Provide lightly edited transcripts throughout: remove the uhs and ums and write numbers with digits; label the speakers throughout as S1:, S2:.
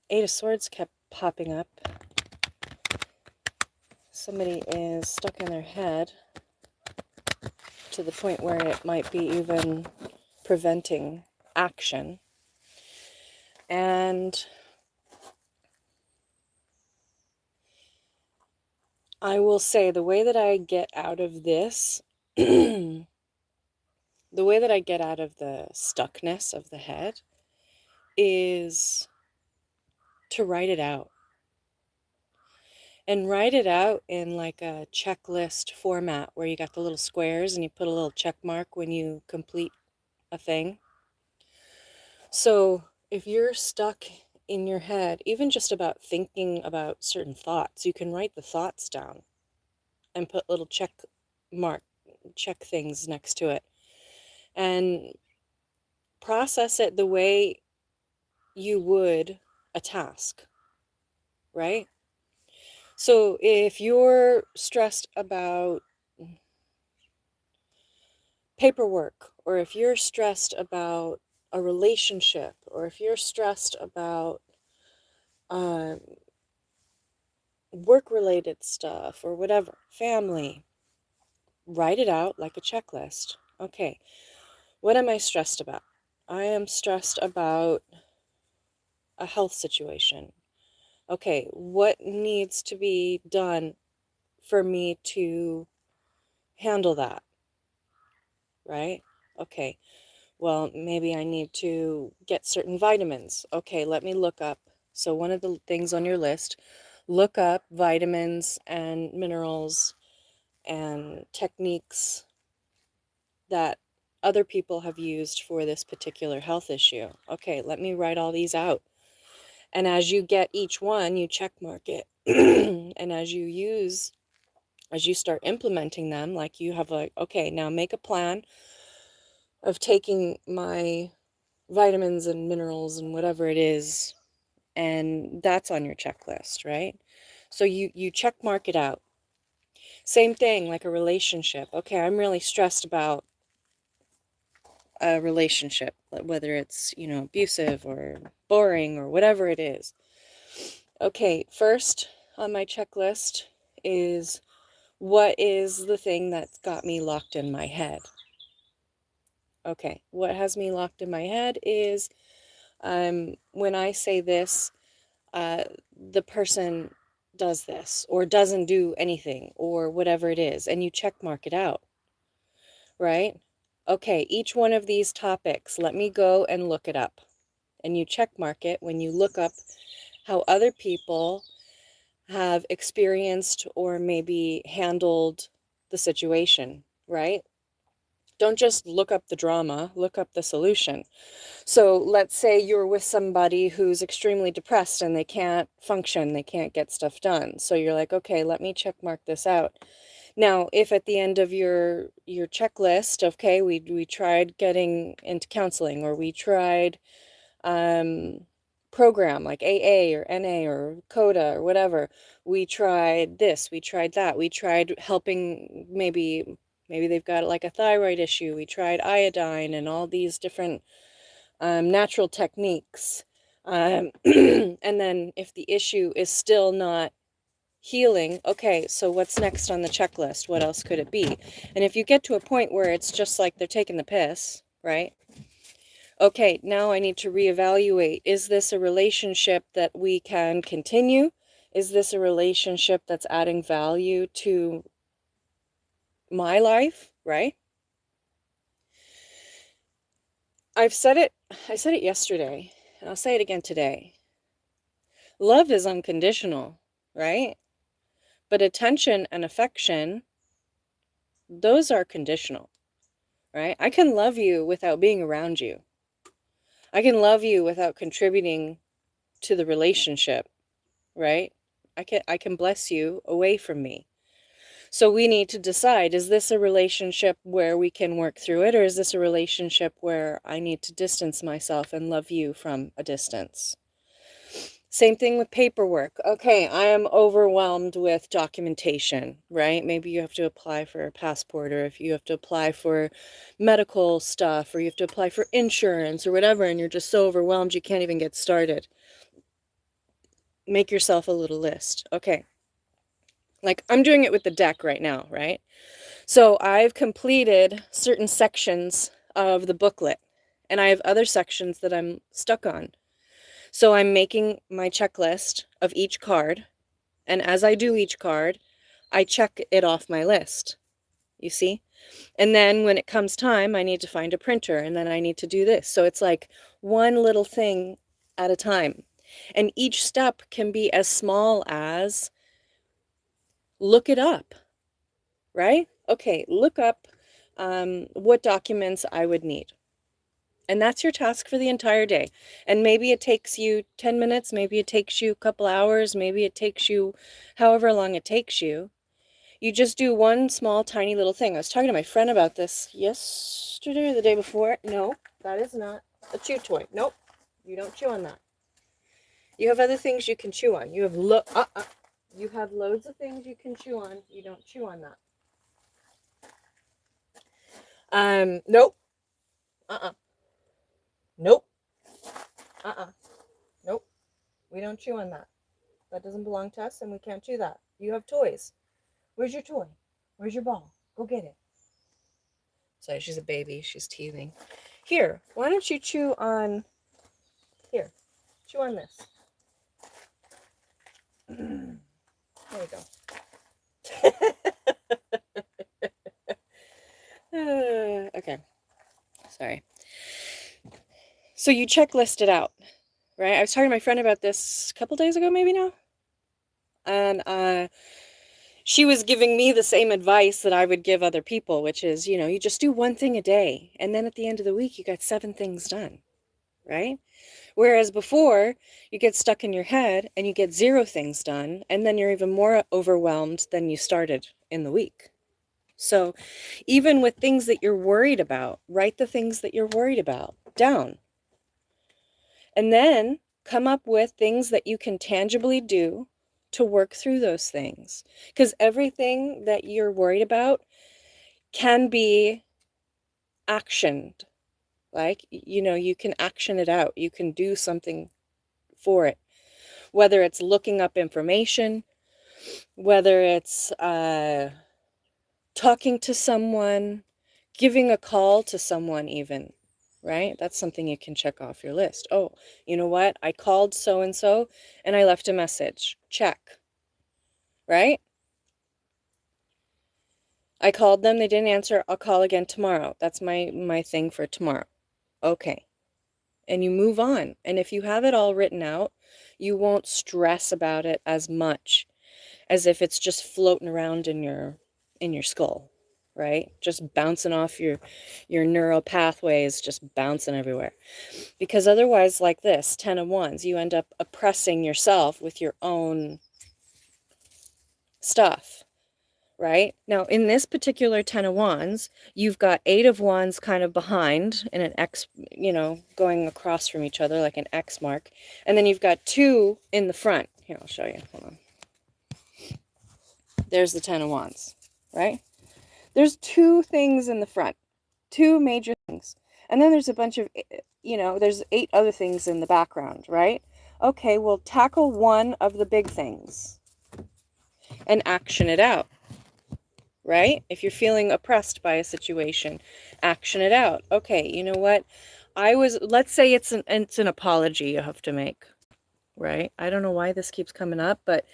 S1: Eight of Swords kept popping up. Somebody is stuck in their head to the point where it might be even preventing action. And I will say the way that I get out of this, the way that I get out of the stuckness of the head is to write it out. And write it out in like a checklist format where you got the little squares and you put a little check mark when you complete a thing. So if you're stuck in your head, even just about thinking about certain thoughts, you can write the thoughts down and put little check things next to it and process it the way you would a task, right? So if you're stressed about paperwork, or if you're stressed about a relationship, or if you're stressed about work-related stuff, or whatever, family, write it out like a checklist. Okay, what am I stressed about? I am stressed about a health situation. Okay, what needs to be done for me to handle that, right? Okay, well, maybe I need to get certain vitamins. Okay, let me look up. So one of the things on your list, look up vitamins and minerals and techniques that other people have used for this particular health issue. Okay, let me write all these out. And as you get each one, you check mark it. And as you start implementing them, like you have like, okay, now make a plan of taking my vitamins and minerals and whatever it is, and that's on your checklist, right? So you check mark it out. Same thing like a relationship. Okay, I'm really stressed about a relationship, whether it's, abusive or boring or whatever it is. Okay, first on my checklist is, what is the thing that's got me locked in my head? Okay, what has me locked in my head is when I say this, the person does this or doesn't do anything or whatever it is, and you check mark it out, right? Okay, each one of these topics, let me go and look it up. And you check mark it when you look up how other people have experienced or maybe handled the situation, right? Don't just look up the drama, look up the solution. So let's say you're with somebody who's extremely depressed and they can't function, they can't get stuff done. So you're like, okay, let me check mark this out. Now, if at the end of your checklist, okay, we tried getting into counseling, or we tried program like AA or NA or CODA or whatever, we tried this, we tried that, we tried helping, maybe they've got like a thyroid issue, we tried iodine and all these different natural techniques. And then if the issue is still not healing, okay, so what's next on the checklist? What else could it be? And if you get to a point where it's just like they're taking the piss, right? Okay, now I need to reevaluate. Is this a relationship that we can continue? Is this a relationship that's adding value to my life, right? I said it yesterday, and I'll say it again today. Love is unconditional, right? But attention and affection, those are conditional, right? I can love you without being around you. I can love you without contributing to the relationship, right? I can bless you away from me. So we need to decide, is this a relationship where we can work through it, or is this a relationship where I need to distance myself and love you from a distance? Same thing with paperwork. Okay, I am overwhelmed with documentation, right? Maybe you have to apply for a passport, or if you have to apply for medical stuff, or you have to apply for insurance or whatever, and you're just so overwhelmed you can't even get started. Make yourself a little list. Okay. Like I'm doing it with the deck right now, right? So I've completed certain sections of the booklet, and I have other sections that I'm stuck on. So I'm making my checklist of each card, and as I do each card, I check it off my list. You see? And then when it comes time, I need to find a printer, and then I need to do this. So it's like one little thing at a time. And each step can be as small as look it up, right? Okay, look up what documents I would need. And that's your task for the entire day. And maybe it takes you 10 minutes, maybe it takes you a couple hours, maybe it takes you however long it takes you. You just do one small, tiny little thing. I was talking to my friend about this yesterday or the day before. No, that is not a chew toy. Nope, you don't chew on that. You have other things you can chew on. You have you have loads of things you can chew on. You don't chew on that. Nope. Nope. Nope. We don't chew on that. That doesn't belong to us, and we can't chew that. You have toys. Where's your toy? Where's your ball? Go get it. Sorry, she's a baby. She's teething. Here, why don't you chew on... Here, chew on this. There you go. Okay. Sorry. So you checklist it out, right? I was talking to my friend about this a couple days ago, maybe now. And she was giving me the same advice that I would give other people, which is, you know, you just do one thing a day. And then at the end of the week, you got 7 things done, right? Whereas before, you get stuck in your head and you get 0 things done. And then you're even more overwhelmed than you started in the week. So even with things that you're worried about, write the things that you're worried about down. And then come up with things that you can tangibly do to work through those things. Because everything that you're worried about can be actioned. Like, you know, you can action it out. You can do something for it. Whether it's looking up information, whether it's talking to someone, giving a call to someone even, right? That's something you can check off your list. Oh, you know what? I called so-and-so and I left a message. Check. Right? I called them, they didn't answer. I'll call again tomorrow. That's my thing for tomorrow. Okay. And you move on. And if you have it all written out, you won't stress about it as much as if it's just floating around in your skull, right? Just bouncing off your neural pathways, just bouncing everywhere. Because otherwise, like this, 10 of Wands, you end up oppressing yourself with your own stuff, right? Now, in this particular 10 of Wands, you've got 8 of Wands kind of behind in an X, you know, going across from each other like an X mark. And then you've got 2 in the front. Here, I'll show you. Hold on. There's the 10 of Wands, right? There's 2 things in the front, 2 major things. And then there's a bunch of, you know, there's 8 other things in the background, right? Okay, well, tackle one of the big things and action it out, right? If you're feeling oppressed by a situation, action it out. Okay, you know what? Let's say it's an apology you have to make, right? I don't know why this keeps coming up, but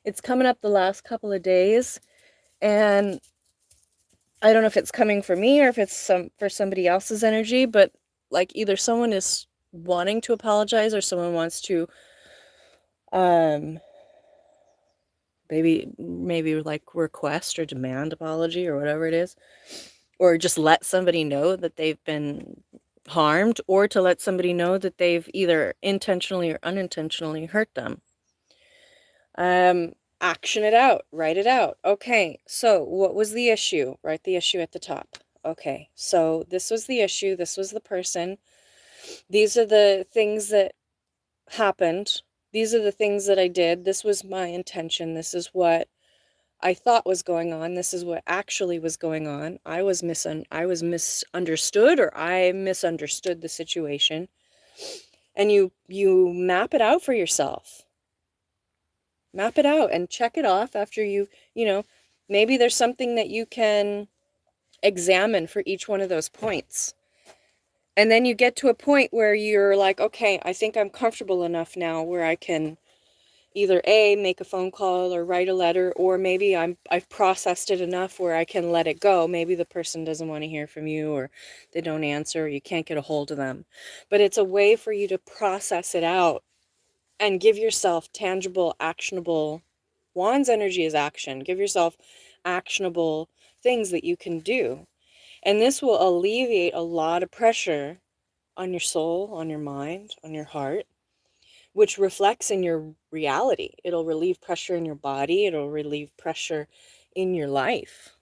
S1: it's coming up the last couple of days, and I don't know if it's coming for me or if it's for somebody else's energy, but like either someone is wanting to apologize or someone wants to maybe like request or demand apology or whatever it is, or just let somebody know that they've been harmed, or to let somebody know that they've either intentionally or unintentionally hurt them. Action it out, write it out. Okay, so what was the issue? Write the issue at the top. Okay, so this was the issue, this was the person, these are the things that happened, These are the things that I did. This was my intention. This is what I thought was going on. This is what actually was going on. I was misunderstood, or I misunderstood the situation. And you map it out for yourself. Map it out and check it off after maybe there's something that you can examine for each one of those points. And then you get to a point where you're like, okay, I think I'm comfortable enough now where I can either A, make a phone call or write a letter, or maybe I've processed it enough where I can let it go. Maybe the person doesn't want to hear from you, or they don't answer, or you can't get a hold of them. But it's a way for you to process it out and give yourself tangible, actionable. Wands energy is action. Give yourself actionable things that you can do. And this will alleviate a lot of pressure on your soul, on your mind, on your heart, which reflects in your reality. It'll relieve pressure in your body. It'll relieve pressure in your life,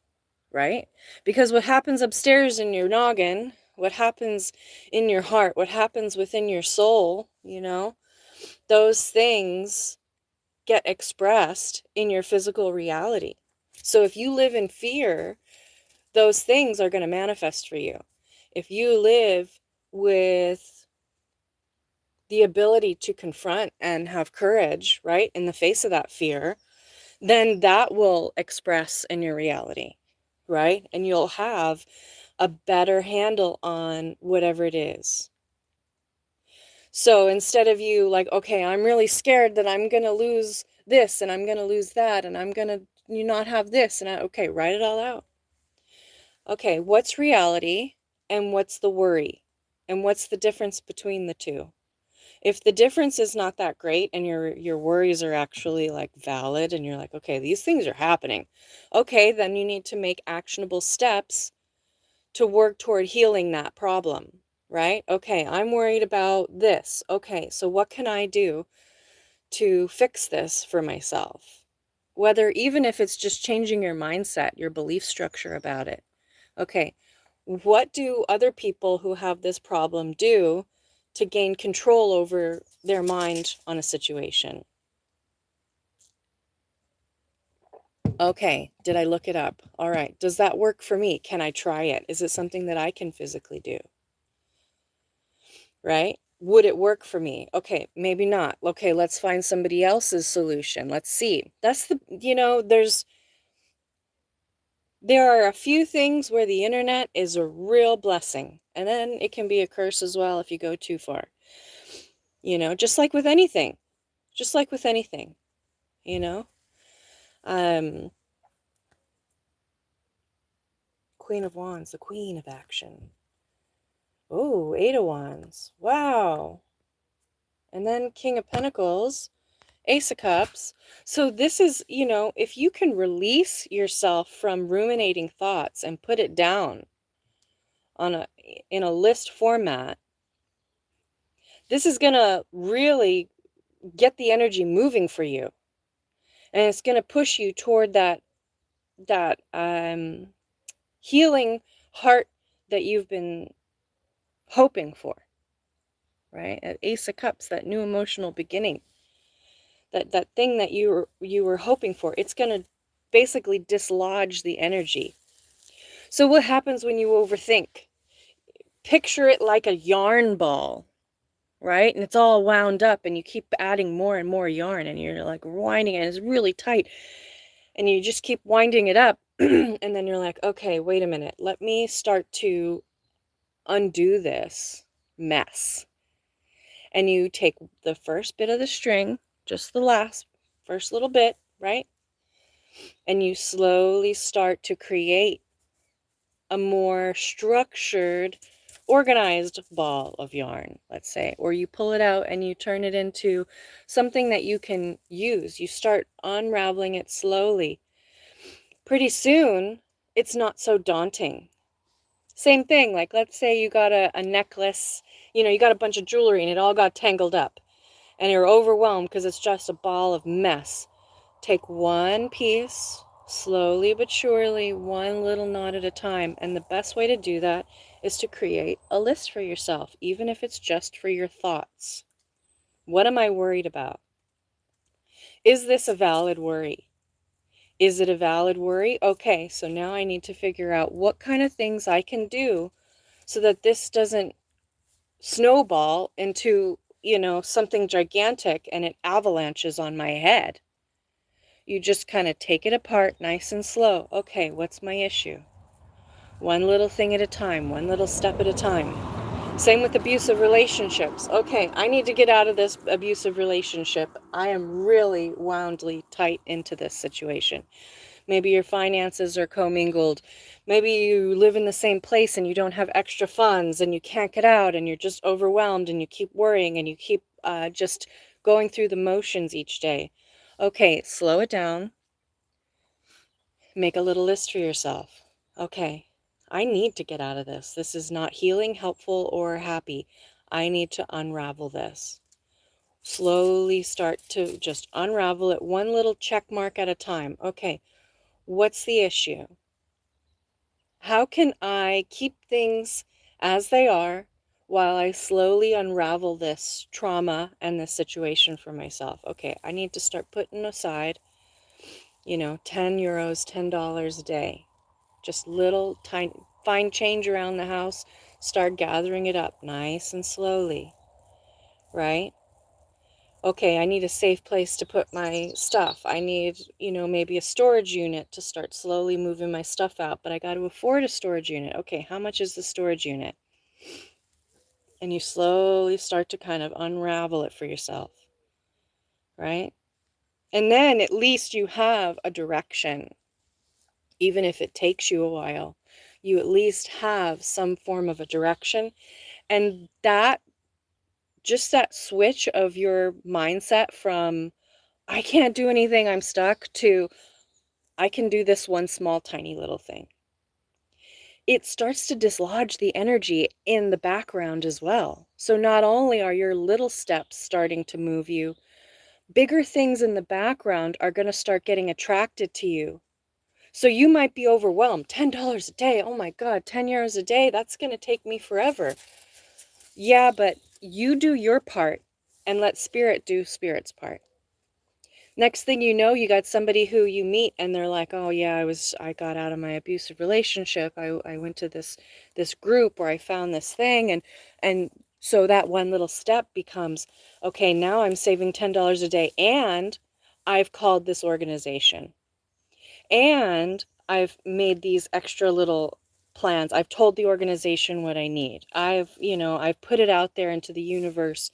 S1: right? Because what happens upstairs in your noggin, what happens in your heart, what happens within your soul, those things get expressed in your physical reality. So if you live in fear, those things are going to manifest for you. If you live with the ability to confront and have courage, right, in the face of that fear, then that will express in your reality, right? And you'll have a better handle on whatever it is. So instead of you like, okay, I'm really scared that I'm going to lose this and I'm going to lose that and I'm going to not have this, and okay, write it all out. Okay, what's reality and what's the worry? And what's the difference between the two? If the difference is not that great and your worries are actually like valid and you're like, okay, these things are happening. Okay, then you need to make actionable steps to work toward healing that problem, right? Okay, I'm worried about this. Okay, so what can I do to fix this for myself? Whether even if it's just changing your mindset, your belief structure about it. Okay, what do other people who have this problem do to gain control over their mind on a situation? Okay, did I look it up? All right, does that work for me? Can I try it? Is it something that I can physically do? Right? Would it work for me? Okay, maybe not. Okay, let's find somebody else's solution. Let's see. That's there are a few things where the internet is a real blessing, and then it can be a curse as well if you go too far. Just like with anything. Just like with anything, you know? Queen of Wands, the queen of action. Oh, Eight of Wands. Wow. And then King of Pentacles, Ace of Cups. So this is, if you can release yourself from ruminating thoughts and put it down in a list format, this is going to really get the energy moving for you. And it's going to push you toward that healing heart that you've been hoping for, right? At Ace of Cups, that new emotional beginning, that thing that you were hoping for, it's going to basically dislodge the energy. So what happens when you overthink? Picture it like a yarn ball, right? And it's all wound up and you keep adding more and more yarn and you're like winding it, and it's really tight. And you just keep winding it up. And then you're like, okay, wait a minute. Let me start to undo this mess. And you take the first bit of the string, just the first little bit, right? And you slowly start to create a more structured, organized ball of yarn, let's say, or you pull it out and you turn it into something that you can use. You start unraveling it slowly. Pretty soon, it's not so daunting. Same thing, like let's say you got a necklace, you got a bunch of jewelry and it all got tangled up and you're overwhelmed because it's just a ball of mess. Take one piece, slowly but surely, one little knot at a time. And the best way to do that is to create a list for yourself, even if it's just for your thoughts. What am I worried about? Is this a valid worry? Is it a valid worry? Okay, so now I need to figure out what kind of things I can do so that this doesn't snowball into, something gigantic and it avalanches on my head. You just kind of take it apart nice and slow. Okay, what's my issue? One little thing at a time, one little step at a time. Same with abusive relationships. Okay, I need to get out of this abusive relationship. I am really woundly tight into this situation. Maybe your finances are commingled. Maybe you live in the same place and you don't have extra funds and you can't get out and you're just overwhelmed and you keep worrying and you keep just going through the motions each day. Okay, slow it down. Make a little list for yourself. Okay, I need to get out of this. This is not healing, helpful, or happy. I need to unravel this. Slowly start to just unravel it one little check mark at a time. Okay, what's the issue? How can I keep things as they are while I slowly unravel this trauma and this situation for myself? Okay, I need to start putting aside, 10 euros, $10 a day. Just little tiny, find change around the house, start gathering it up nice and slowly, right? Okay, I need a safe place to put my stuff. I need, maybe a storage unit to start slowly moving my stuff out, but I got to afford a storage unit. Okay, how much is the storage unit? And you slowly start to kind of unravel it for yourself, right? And then at least you have a direction. Even if it takes you a while, you at least have some form of a direction. And just that switch of your mindset from, I can't do anything, I'm stuck, to I can do this one small, tiny little thing. It starts to dislodge the energy in the background as well. So not only are your little steps starting to move you, bigger things in the background are going to start getting attracted to you. So you might be overwhelmed. $10 a day. Oh my God, 10 euros a day. That's going to take me forever. Yeah, but you do your part and let spirit do spirit's part. Next thing you know, you got somebody who you meet and they're like, oh yeah, I got out of my abusive relationship. I went to this group where I found this thing. And so that one little step becomes, okay, now I'm saving $10 a day and I've called this organization. And I've made these extra little plans. I've told the organization what I need. I've put it out there into the universe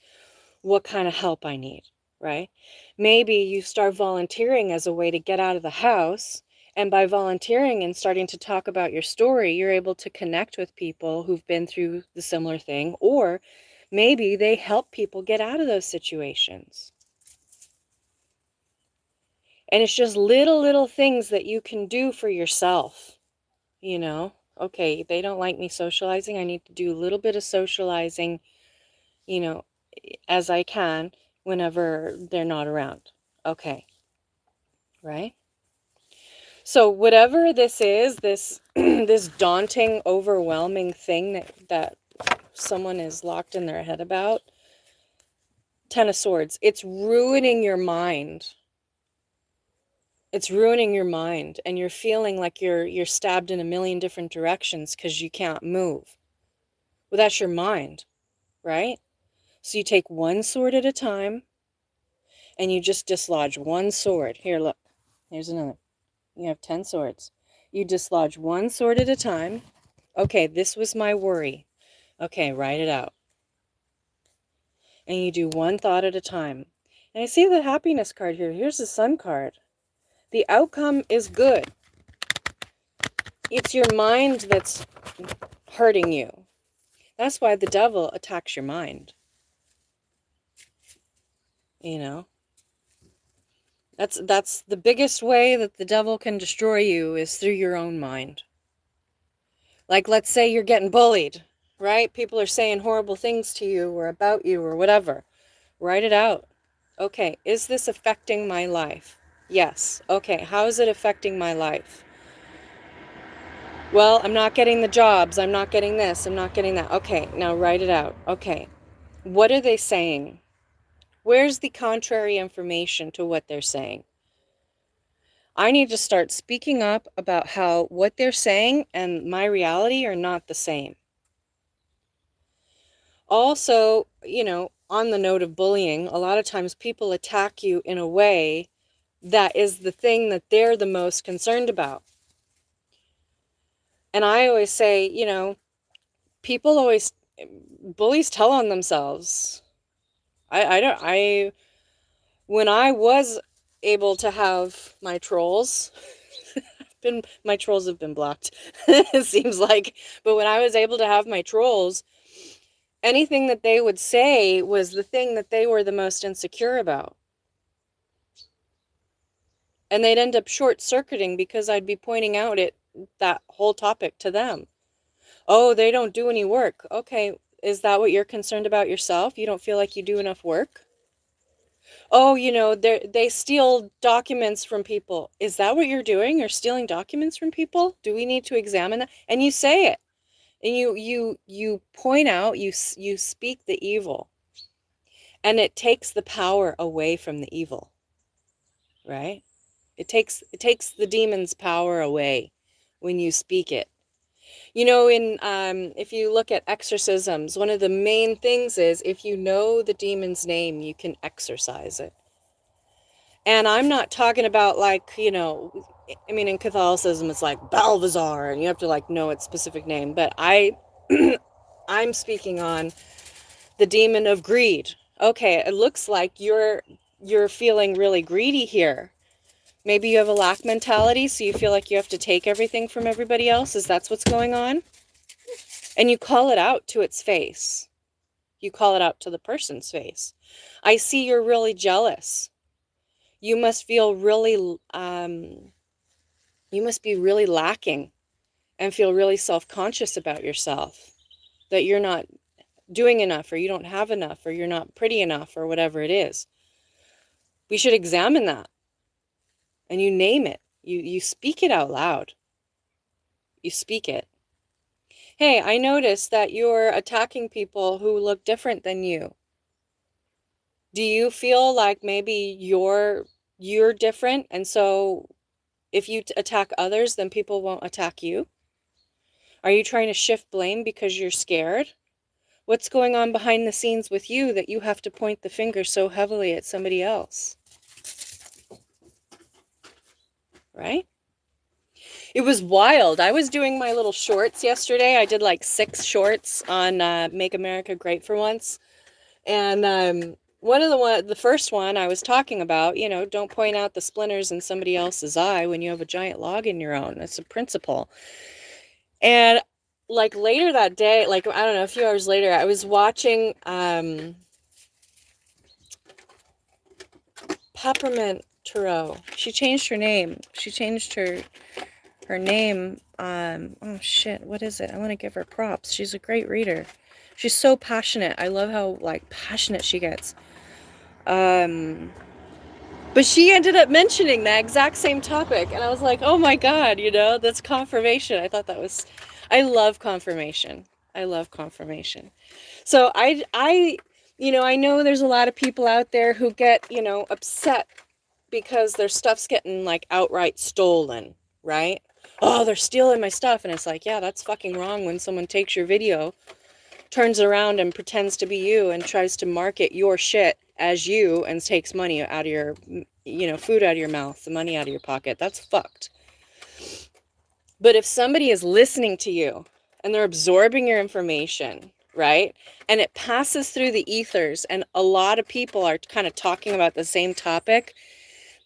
S1: what kind of help I need, right? Maybe you start volunteering as a way to get out of the house. And by volunteering and starting to talk about your story, you're able to connect with people who've been through the similar thing, or maybe they help people get out of those situations. And it's just little things that you can do for yourself, Okay, they don't like me socializing. I need to do a little bit of socializing, as I can whenever they're not around. Okay, right? So whatever this is, this this daunting, overwhelming thing that someone is locked in their head about, Ten of Swords, it's ruining your mind. It's ruining your mind, and you're feeling like you're stabbed in a million different directions because you can't move. Well, that's your mind, right? So you take one sword at a time, and you just dislodge one sword. Here, look. Here's another. You have 10 swords. You dislodge one sword at a time. Okay, this was my worry. Okay, write it out. And you do one thought at a time. And I see the happiness card here. Here's the sun card. The outcome is good. It's your mind that's hurting you. That's why the devil attacks your mind. That's the biggest way that the devil can destroy you is through your own mind. Like, let's say you're getting bullied, right? People are saying horrible things to you or about you or whatever. Write it out. Okay, is this affecting my life? Yes. Okay, how is it affecting my life? Well, I'm not getting the jobs. I'm not getting this. I'm not getting that. Okay, now write it out. Okay, what are they saying? Where's the contrary information to what they're saying? I need to start speaking up about how what they're saying and my reality are not the same. Also, on the note of bullying, a lot of times people attack you in a way that is the thing that they're the most concerned about. And I always say, bullies tell on themselves. When I was able to have my trolls, my trolls have been blocked, it seems like, but when I was able to have my trolls, anything that they would say was the thing that they were the most insecure about. And they'd end up short-circuiting because I'd be pointing out that whole topic to them. Oh, they don't do any work. Okay, is that what you're concerned about yourself? You don't feel like you do enough work? Oh, they steal documents from people. Is that what you're doing? You're stealing documents from people? Do we need to examine that? And you say it. And you point out, you speak the evil. And it takes the power away from the evil. Right? It takes the demon's power away when you speak it. If you look at exorcisms, one of the main things is if you know the demon's name, you can exorcise it. And I'm not talking about in Catholicism, it's like Balthazar, and you have to know its specific name. But I'm speaking on the demon of greed. Okay, it looks like you're feeling really greedy here. Maybe you have a lack mentality, so you feel like you have to take everything from everybody else. Is that what's going on? And you call it out to its face. You call it out to the person's face. I see you're really jealous. You must feel really, you must be really lacking and feel really self-conscious about yourself. That you're not doing enough, or you don't have enough, or you're not pretty enough, or whatever it is. We should examine that. And you name it. You speak it out loud. You speak it. Hey, I noticed that you're attacking people who look different than you. Do you feel like maybe you're different, and so if you attack others, then people won't attack you? Are you trying to shift blame because you're scared? What's going on behind the scenes with you that you have to point the finger so heavily at somebody else? Right? It was wild. I was doing my little shorts yesterday. I did 6 shorts on Make America Great for Once. And the first one I was talking about, don't point out the splinters in somebody else's eye when you have a giant log in your own. That's a principle. And later that day, I don't know, a few hours later, I was watching Peppermint Tarot. She changed her name. She changed her name. Oh shit, what is it? I want to give her props. She's a great reader. She's so passionate. I love how passionate she gets. But she ended up mentioning that exact same topic, and I was like, oh my god, that's confirmation. I thought that was, I love confirmation. I love confirmation. So I know there's a lot of people out there who get, upset because their stuff's getting outright stolen, right? Oh, they're stealing my stuff. And it's like, yeah, that's fucking wrong when someone takes your video, turns around and pretends to be you and tries to market your shit as you and takes money out of your, food out of your mouth, the money out of your pocket. That's fucked. But if somebody is listening to you and they're absorbing your information, right? And it passes through the ethers and a lot of people are kind of talking about the same topic,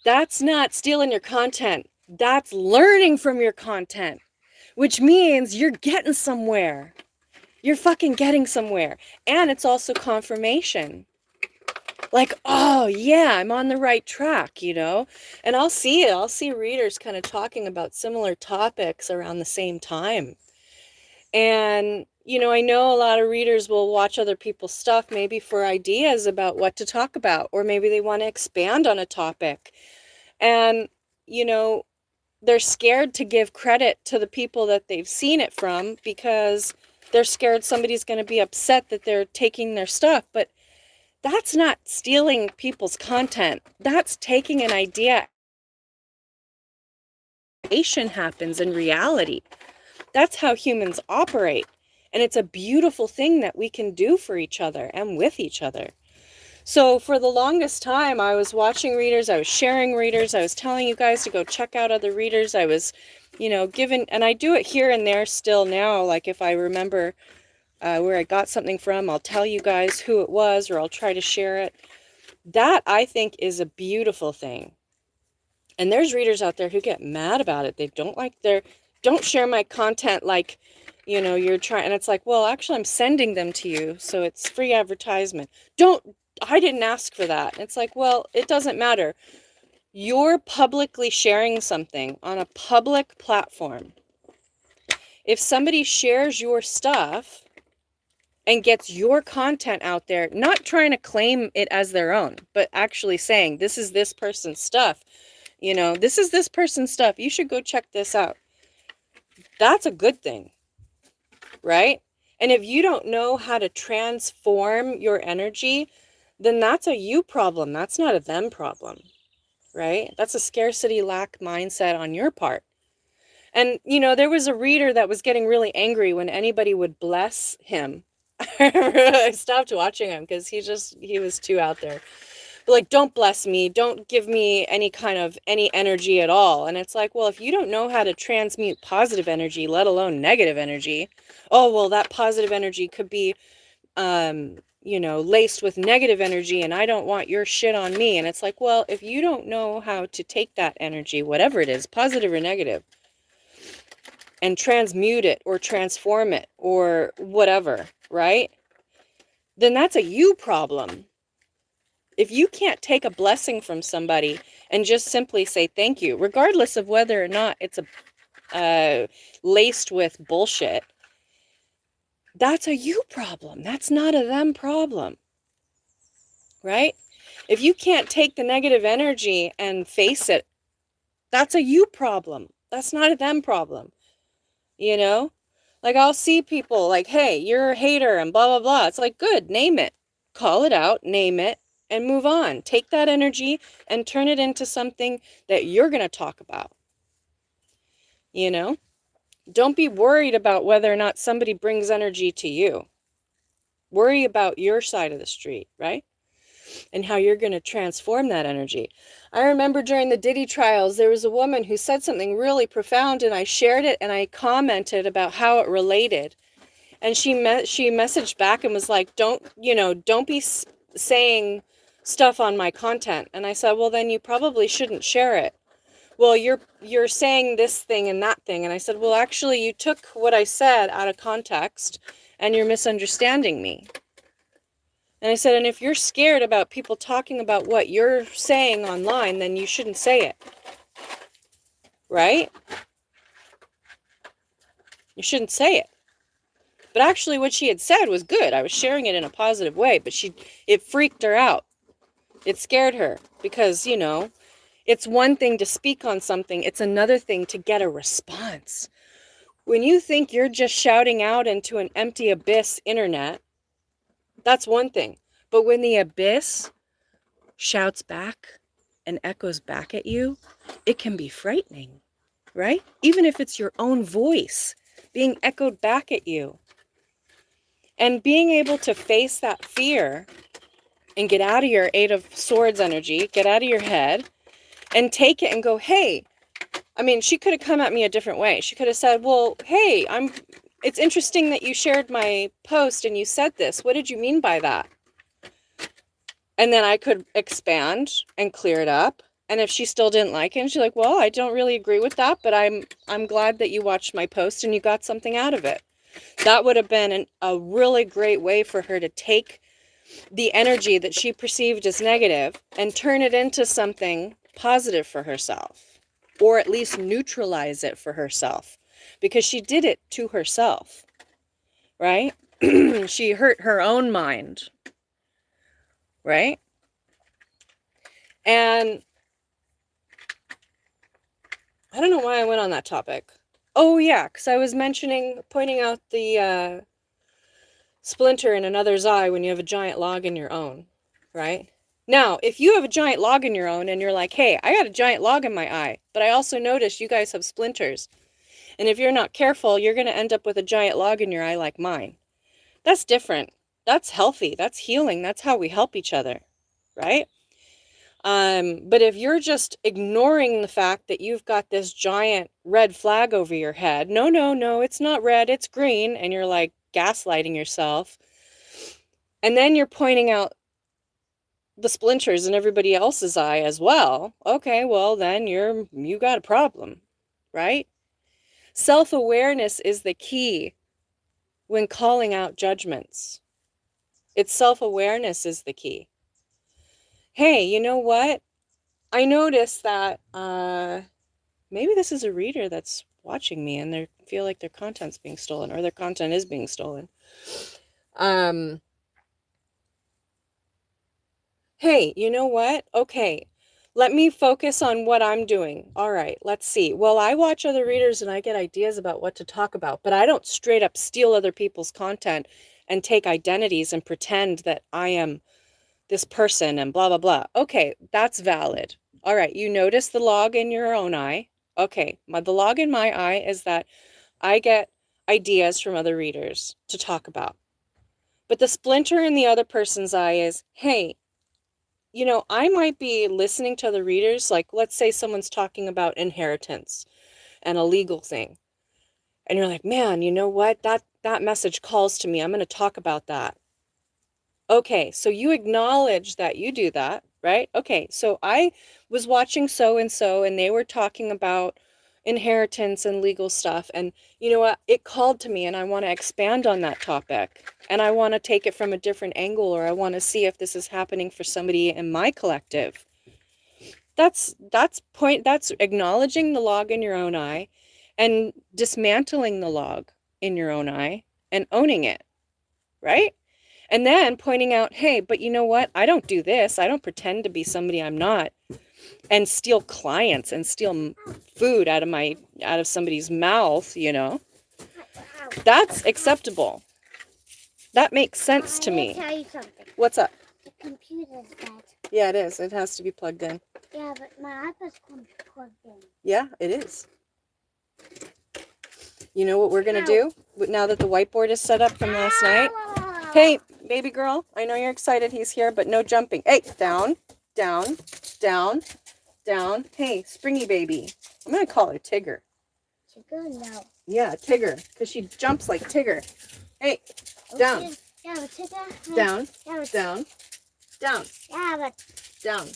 S1: that's not stealing your content. That's learning from your content, which means you're getting somewhere. You're fucking getting somewhere. And it's also confirmation. Oh yeah, I'm on the right track, And I'll see it. I'll see readers kind of talking about similar topics around the same time. And, I know a lot of readers will watch other people's stuff maybe for ideas about what to talk about, or maybe they want to expand on a topic. And, they're scared to give credit to the people that they've seen it from because they're scared somebody's going to be upset that they're taking their stuff. But That's not stealing people's content. That's taking an idea. Creation happens in reality. That's how humans operate. And it's a beautiful thing that we can do for each other and with each other. So for the longest time, I was watching readers, I was sharing readers, I was telling you guys to go check out other readers. I was, giving, and I do it here and there still now. Like if I remember where I got something from, I'll tell you guys who it was, or I'll try to share it. That, I think, is a beautiful thing. And there's readers out there who get mad about it. They don't share my content like, you're trying, and it's like, well, actually I'm sending them to you, so it's free advertisement. I didn't ask for that. It's like, well, it doesn't matter. You're publicly sharing something on a public platform. If somebody shares your stuff and gets your content out there, not trying to claim it as their own, but actually saying, this is this person's stuff, this is this person's stuff, you should go check this out. That's a good thing, right? And if you don't know how to transform your energy, then that's a you problem. That's not a them problem, right? That's a scarcity lack mindset on your part. And, there was a reader that was getting really angry when anybody would bless him. I stopped watching him because he was too out there. But like, don't bless me. Don't give me any energy at all. And it's like, well, if you don't know how to transmute positive energy, let alone negative energy, oh, well, that positive energy could be, laced with negative energy, and I don't want your shit on me. And it's like, well, if you don't know how to take that energy, whatever it is, positive or negative, and transmute it or transform it or whatever, right? Then that's a you problem. If you can't take a blessing from somebody and just simply say thank you, regardless of whether or not it's laced with bullshit, that's a you problem. That's not a them problem, right? If you can't take the negative energy and face it, that's a you problem. That's not a them problem, Like I'll see people like, hey, you're a hater and blah, blah, blah. It's like, good, name it. Call it out, name it, and move on. Take that energy and turn it into something that you're going to talk about. Don't be worried about whether or not somebody brings energy to you. Worry about your side of the street, right? And how you're going to transform that energy. I remember during the Diddy trials, there was a woman who said something really profound, and I shared it and I commented about how it related. And she messaged back and was like, don't be saying stuff on my content. And I said, well, then you probably shouldn't share it. Well, you're saying this thing and that thing. And I said, well, actually, you took what I said out of context and you're misunderstanding me. And I said, and if you're scared about people talking about what you're saying online, then you shouldn't say it. Right? You shouldn't say it. But actually what she had said was good. I was sharing it in a positive way, but it freaked her out. It scared her because, it's one thing to speak on something. It's another thing to get a response. When you think you're just shouting out into an empty abyss internet, that's one thing. But when the abyss shouts back and echoes back at you, it can be frightening, right? Even if it's your own voice being echoed back at you. And being able to face that fear and get out of your Eight of Swords energy, get out of your head, and take it and go, hey, she could have come at me a different way. She could have said, well, hey, it's interesting that you shared my post and you said this. What did you mean by that? And then I could expand and clear it up. And if she still didn't like it, and she's like, well, I don't really agree with that, but I'm glad that you watched my post and you got something out of it. That would have been a really great way for her to take the energy that she perceived as negative and turn it into something positive for herself, or at least neutralize it for herself, because she did it to herself, right? She hurt her own mind, right? And I don't know why I went on that topic. Oh yeah, because I was pointing out the splinter in another's eye when you have a giant log in your own. right? Now, if you have a giant log in your own and you're like, hey, I got a giant log in my eye, but I also noticed you guys have splinters. And if you're not careful, you're going to end up with a giant log in your eye like mine. That's different. That's healthy. That's healing. That's how we help each other, right? But if you're just ignoring the fact that you've got this giant red flag over your head, no, no, no, it's not red, it's green, and you're like gaslighting yourself, and then you're pointing out the splinters in everybody else's eye as well, okay, well, then you got a problem, right? Self-awareness is the key when calling out judgments. It's self-awareness is the key. Hey, you know what? I noticed that maybe this is a reader that's watching me and they feel like their content's being stolen, or their content is being stolen. Hey, you know what? Okay, let me focus on what I'm doing. All right, let's see. Well, I watch other readers and I get ideas about what to talk about, but I don't straight up steal other people's content and take identities and pretend that I am this person and blah, blah, blah. Okay, that's valid. All right, you notice the log in your own eye. Okay, the log in my eye is that I get ideas from other readers to talk about. But the splinter in the other person's eye is, hey, you know, I might be listening to other readers, like let's say someone's talking about inheritance and a legal thing. And you're like, man, you know what? That message calls to me. I'm going to talk about that. Okay, so you acknowledge that you do that, right? Okay, so I was watching so-and-so and they were talking about inheritance and legal stuff. And you know what? It called to me and I want to expand on that topic. And I want to take it from a different angle, or I want to see if this is happening for somebody in my collective. That's acknowledging the log in your own eye and dismantling the log in your own eye and owning it, right? And then pointing out, hey, but you know what? I don't do this. I don't pretend to be somebody I'm not and steal clients and steal food out of somebody's mouth, you know. That's acceptable. That makes sense to me.
S2: I tell you something.
S1: What's up?
S2: The computer's dead.
S1: Yeah, it is. It has to be plugged in.
S2: Yeah, but my iPad's plugged in.
S1: Yeah, it is. You know what we're going to do now that the whiteboard is set up from last night? Hey, baby girl, I know you're excited he's here, but no jumping. Hey, down, down, down, down. Hey, springy baby. I'm going to call her Tigger.
S2: Tigger? No.
S1: Yeah, Tigger, because she jumps like Tigger. Hey, down.
S2: Yeah, but Tigger.
S1: Down,
S2: yeah, but,
S1: down, down.
S2: Yeah, but.
S1: Down.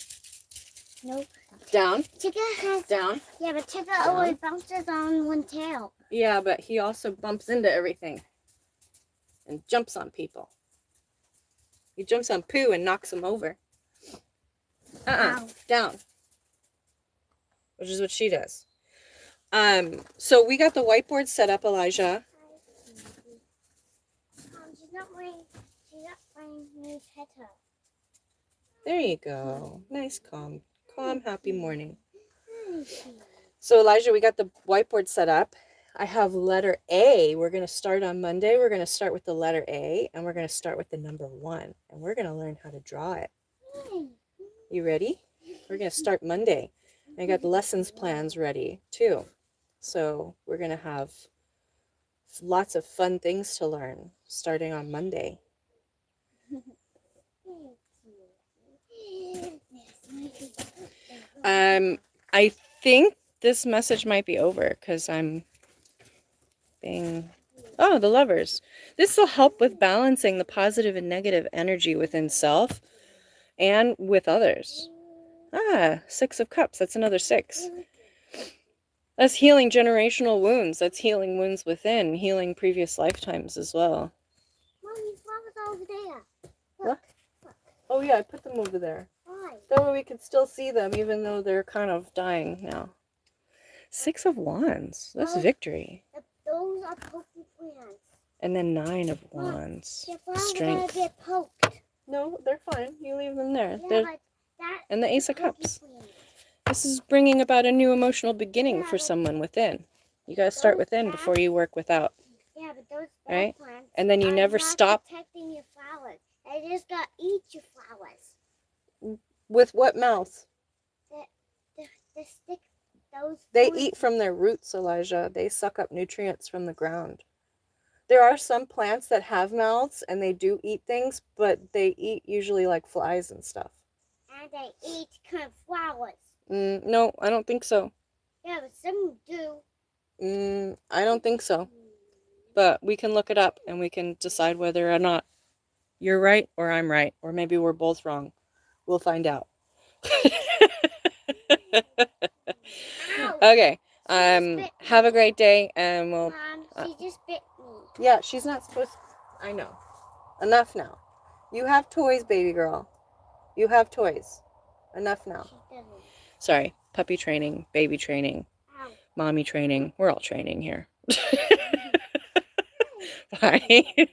S2: Nope.
S1: Down.
S2: Tigger has.
S1: Down.
S2: Yeah, but Tigger always bounces on one tail.
S1: Yeah, but he also bumps into everything and jumps on people. He jumps on poo and knocks them over.
S2: Wow.
S1: Down. Which is what she does. So we got the whiteboard set up, Elijah.
S2: She's not wearing new header.
S1: There you go. Nice, calm, happy morning. So Elijah, we got the whiteboard set up. I have letter A. We're going to start on Monday. We're going to start with the letter A, and we're going to start with the number 1, and we're going to learn how to draw it. You ready? We're going to start Monday. I got the lessons plans ready too. So we're going to have lots of fun things to learn starting on Monday. I think this message might be over because I'm being... Oh, the Lovers. This will help with balancing the positive and negative energy within self and with others. 6 of Cups. That's another 6. That's healing generational wounds. That's healing wounds within, healing previous lifetimes as well.
S2: Mommy, flowers over there.
S1: What? Oh yeah, I put them over there.
S2: Why?
S1: That way we could still see them even though they're kind of dying now. 6 of Wands. That's victory.
S2: Those are poking plants.
S1: And then 9 of Wands.
S2: Your flowers
S1: Strength.
S2: are gonna get poked.
S1: No, they're fine. You leave them there.
S2: Yeah, but
S1: and the Ace of Cups. This is bringing about a new emotional beginning for someone within. You gotta start within before you work without.
S2: Yeah, but those
S1: right?
S2: plants
S1: And then you never stop.
S2: protecting your flowers. They just gotta eat your flowers.
S1: With what mouth?
S2: The stick. Those.
S1: They
S2: points.
S1: eat from their roots, Elijah. They suck up nutrients from the ground. There are some plants that have mouths and they do eat things, but they eat usually like flies and stuff.
S2: And they eat flowers.
S1: No, I don't think so.
S2: Yeah, but some do.
S1: I don't think so. But we can look it up and we can decide whether or not you're right or I'm right, or maybe we're both wrong. We'll find out.
S2: Ow.
S1: Okay.
S2: She just bit
S1: Have a
S2: me.
S1: great day, and we'll.
S2: Mom, she just bit me.
S1: Yeah, she's not supposed. I know. Enough now. You have toys, baby girl. You have toys. Enough now.
S2: She doesn't.
S1: Sorry. Puppy training, baby training,
S2: Ow.
S1: mommy training. We're all training here. Bye.